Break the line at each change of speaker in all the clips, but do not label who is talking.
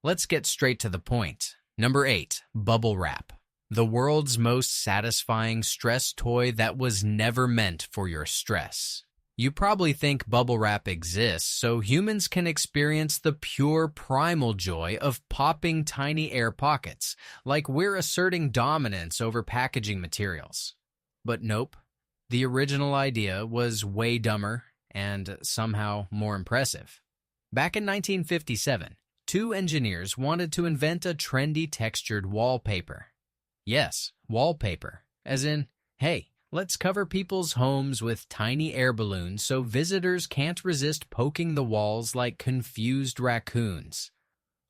Let's get straight to the point. Number 8, bubble wrap. The world's most satisfying stress toy that was never meant for your stress. You probably think bubble wrap exists so humans can experience the pure primal joy of popping tiny air pockets, like we're asserting dominance over packaging materials. But nope, the original idea was way dumber and somehow more impressive. Back in 1957, 2 engineers wanted to invent a trendy textured wallpaper. Yes, wallpaper, as in, hey, let's cover people's homes with tiny air balloons so visitors can't resist poking the walls like confused raccoons.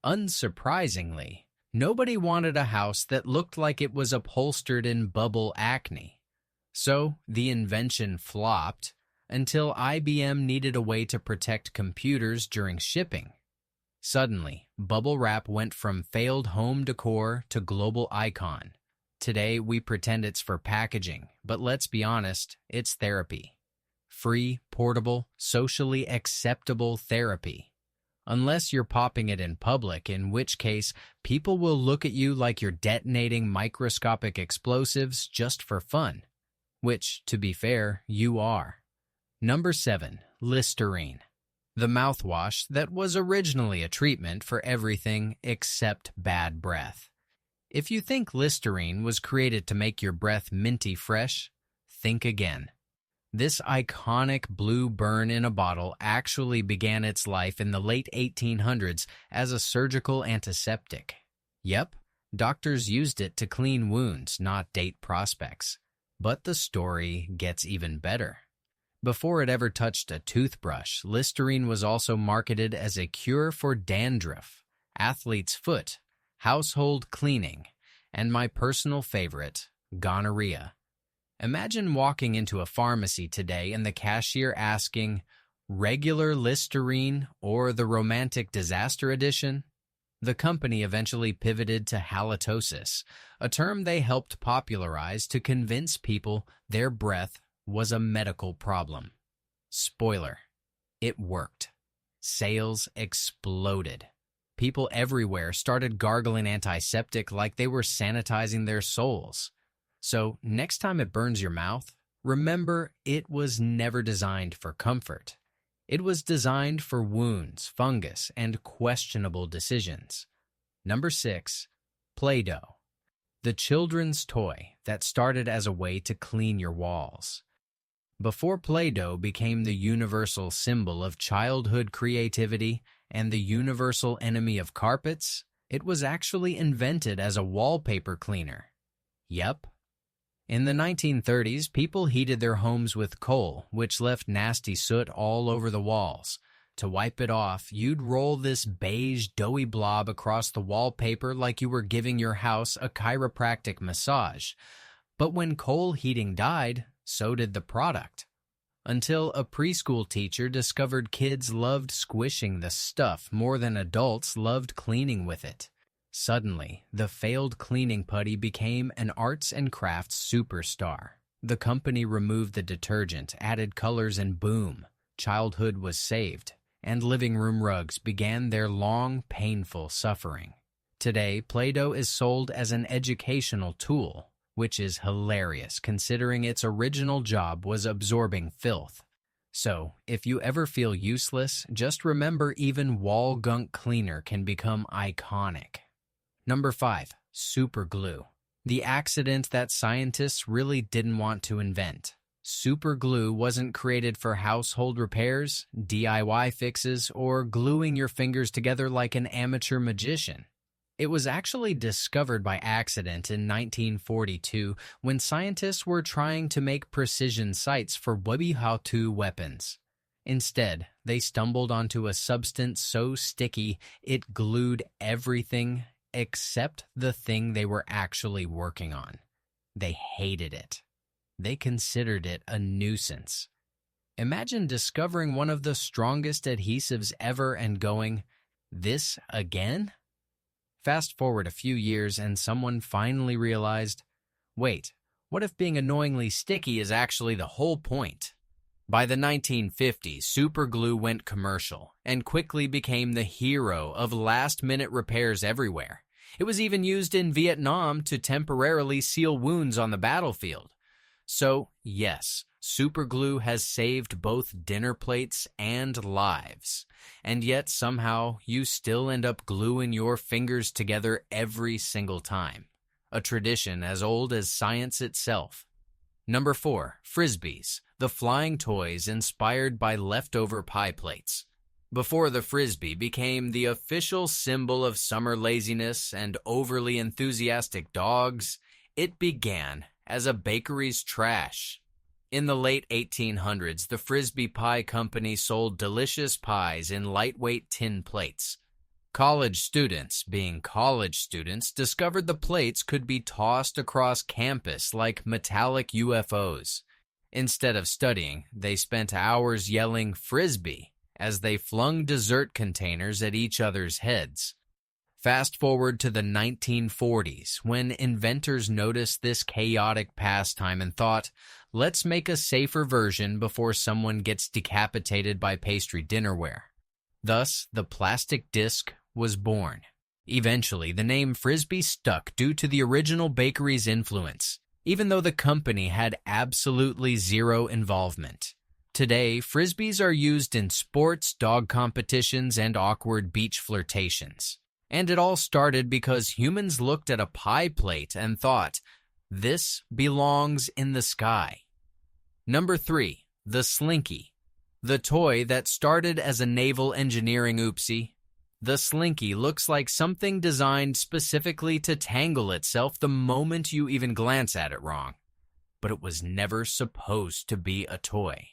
Unsurprisingly, nobody wanted a house that looked like it was upholstered in bubble acne. So the invention flopped until IBM needed a way to protect computers during shipping. Suddenly, bubble wrap went from failed home decor to global icon. Today, we pretend it's for packaging, but let's be honest, it's therapy. Free, portable, socially acceptable therapy. Unless you're popping it in public, in which case, people will look at you like you're detonating microscopic explosives just for fun. Which, to be fair, you are. Number 7, Listerine. The mouthwash that was originally a treatment for everything except bad breath. If you think Listerine was created to make your breath minty fresh, think again. This iconic blue burn in a bottle actually began its life in the late 1800s as a surgical antiseptic. Yep, doctors used it to clean wounds, not date prospects. But the story gets even better. Before it ever touched a toothbrush, Listerine was also marketed as a cure for dandruff, athlete's foot, household cleaning, and my personal favorite, gonorrhea. Imagine walking into a pharmacy today and the cashier asking, regular Listerine or the romantic disaster edition? The company eventually pivoted to halitosis, a term they helped popularize to convince people their breath was a medical problem. Spoiler, it worked. Sales exploded. People everywhere started gargling antiseptic like they were sanitizing their souls. So next time it burns your mouth, remember it was never designed for comfort. It was designed for wounds, fungus, and questionable decisions. Number 6, Play-Doh. The children's toy that started as a way to clean your walls. Before Play-Doh became the universal symbol of childhood creativity and the universal enemy of carpets, it was actually invented as a wallpaper cleaner. Yep. In the 1930s, people heated their homes with coal, which left nasty soot all over the walls. To wipe it off, you'd roll this beige, doughy blob across the wallpaper like you were giving your house a chiropractic massage. But when coal heating died, so did the product. Until a preschool teacher discovered kids loved squishing the stuff more than adults loved cleaning with it. Suddenly, the failed cleaning putty became an arts and crafts superstar. The company removed the detergent, added colors, and boom, childhood was saved, and living room rugs began their long, painful suffering. Today, Play-Doh is sold as an educational tool, which is hilarious considering its original job was absorbing filth. So, if you ever feel useless, just remember even wall gunk cleaner can become iconic. Number 5, super glue. The accident that scientists really didn't want to invent. Super glue wasn't created for household repairs, DIY fixes, or gluing your fingers together like an amateur magician. It was actually discovered by accident in 1942 when scientists were trying to make precision sights for how-to weapons. Instead, they stumbled onto a substance so sticky it glued everything except the thing they were actually working on. They hated it. They considered it a nuisance. Imagine discovering one of the strongest adhesives ever and going, "This again?" Fast forward a few years and someone finally realized, wait, what if being annoyingly sticky is actually the whole point? By the 1950s, super glue went commercial and quickly became the hero of last-minute repairs everywhere. It was even used in Vietnam to temporarily seal wounds on the battlefield. So, yes, super glue has saved both dinner plates and lives. And yet, somehow, you still end up gluing your fingers together every single time. A tradition as old as science itself. Number 4, Frisbees, the flying toys inspired by leftover pie plates. Before the Frisbee became the official symbol of summer laziness and overly enthusiastic dogs, it began as a bakery's trash. In the late 1800s, the Frisbee Pie Company sold delicious pies in lightweight tin plates. College students, being college students, discovered the plates could be tossed across campus like metallic UFOs. Instead of studying, they spent hours yelling "Frisbee" as they flung dessert containers at each other's heads. Fast forward to the 1940s, when inventors noticed this chaotic pastime and thought, let's make a safer version before someone gets decapitated by pastry dinnerware. Thus, the plastic disc was born. Eventually, the name Frisbee stuck due to the original bakery's influence, even though the company had absolutely zero involvement. Today, Frisbees are used in sports, dog competitions, and awkward beach flirtations. And it all started because humans looked at a pie plate and thought, this belongs in the sky. Number 3, the Slinky. The toy that started as a naval engineering oopsie. The Slinky looks like something designed specifically to tangle itself the moment you even glance at it wrong. But it was never supposed to be a toy.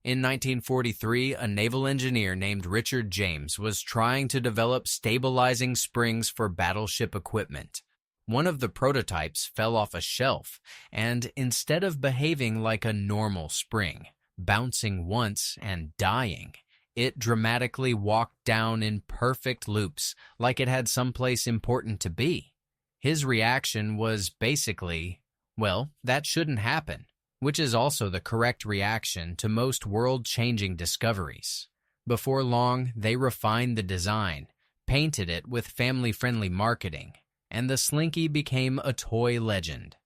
In 1943, a naval engineer named Richard James was trying to develop stabilizing springs for battleship equipment. One of the prototypes fell off a shelf, and instead of behaving like a normal spring, bouncing once and dying, it dramatically walked down in perfect loops, like it had someplace important to be. His reaction was basically, well, that shouldn't happen. Which is also the correct reaction to most world-changing discoveries. Before long, they refined the design, painted it with family-friendly marketing, and the Slinky became a toy legend.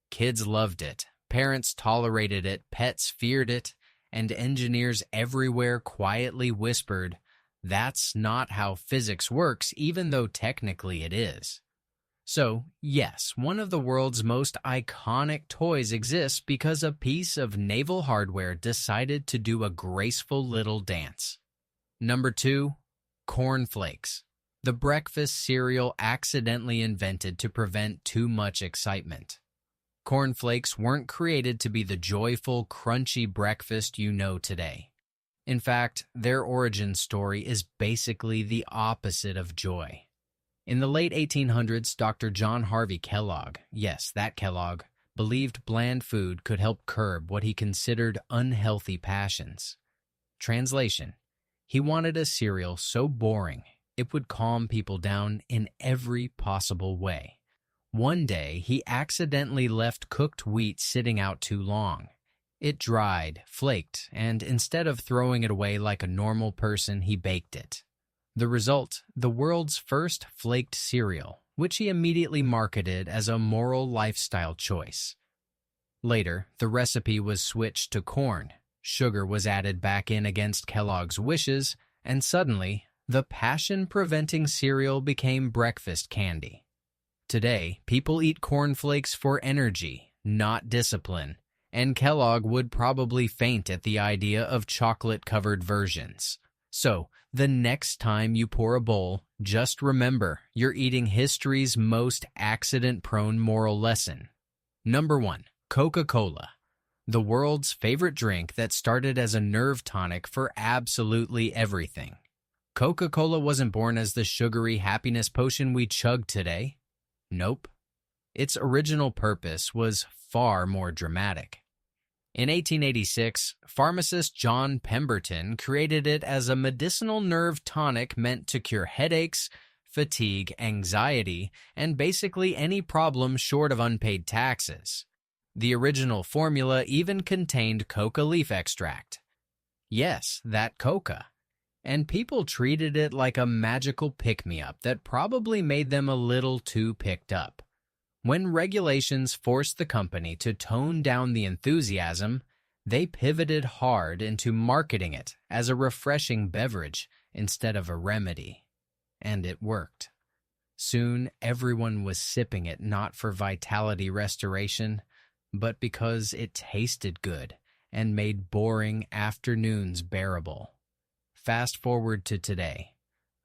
Kids loved it, parents tolerated it, pets feared it, and engineers everywhere quietly whispered, "That's not how physics works, even though technically it is." So, yes, one of the world's most iconic toys exists because a piece of naval hardware decided to do a graceful little dance. Number 2, cornflakes. The breakfast cereal accidentally invented to prevent too much excitement. Cornflakes weren't created to be the joyful, crunchy breakfast you know today. In fact, their origin story is basically the opposite of joy. In the late 1800s, Dr. John Harvey Kellogg, yes, that Kellogg, believed bland food could help curb what he considered unhealthy passions. Translation: he wanted a cereal so boring it would calm people down in every possible way. One day, he accidentally left cooked wheat sitting out too long. It dried, flaked, and instead of throwing it away like a normal person, he baked it. The result, the world's first flaked cereal, which he immediately marketed as a moral lifestyle choice. Later, the recipe was switched to corn, sugar was added back in against Kellogg's wishes, and suddenly, the passion-preventing cereal became breakfast candy. Today, people eat cornflakes for energy, not discipline, and Kellogg would probably faint at the idea of chocolate-covered versions. So, the next time you pour a bowl, just remember you're eating history's most accident-prone moral lesson. Number 1, Coca-Cola. The world's favorite drink that started as a nerve tonic for absolutely everything. Coca-Cola wasn't born as the sugary happiness potion we chug today. Nope. Its original purpose was far more dramatic. In 1886, pharmacist John Pemberton created it as a medicinal nerve tonic meant to cure headaches, fatigue, anxiety, and basically any problem short of unpaid taxes. The original formula even contained coca leaf extract. Yes, that coca. And people treated it like a magical pick-me-up that probably made them a little too picked up. When regulations forced the company to tone down the enthusiasm, they pivoted hard into marketing it as a refreshing beverage instead of a remedy. And it worked. Soon, everyone was sipping it not for vitality restoration, but because it tasted good and made boring afternoons bearable. Fast forward to today.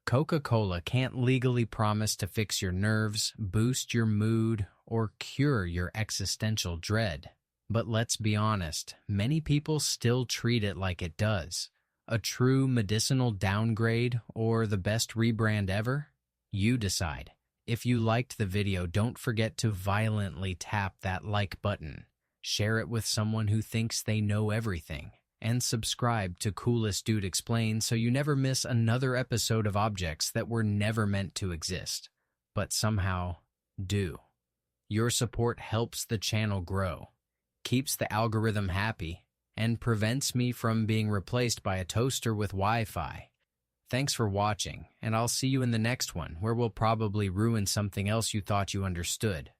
Coca-Cola can't legally promise to fix your nerves, boost your mood, or cure your existential dread. But let's be honest, many people still treat it like it does. A true medicinal downgrade or the best rebrand ever? You decide. If you liked the video, don't forget to violently tap that like button. Share it with someone who thinks they know everything. And subscribe to Coolest Dude Explains so you never miss another episode of objects that were never meant to exist, but somehow do. Your support helps the channel grow, keeps the algorithm happy, and prevents me from being replaced by a toaster with Wi-Fi. Thanks for watching, and I'll see you in the next one, where we'll probably ruin something else you thought you understood.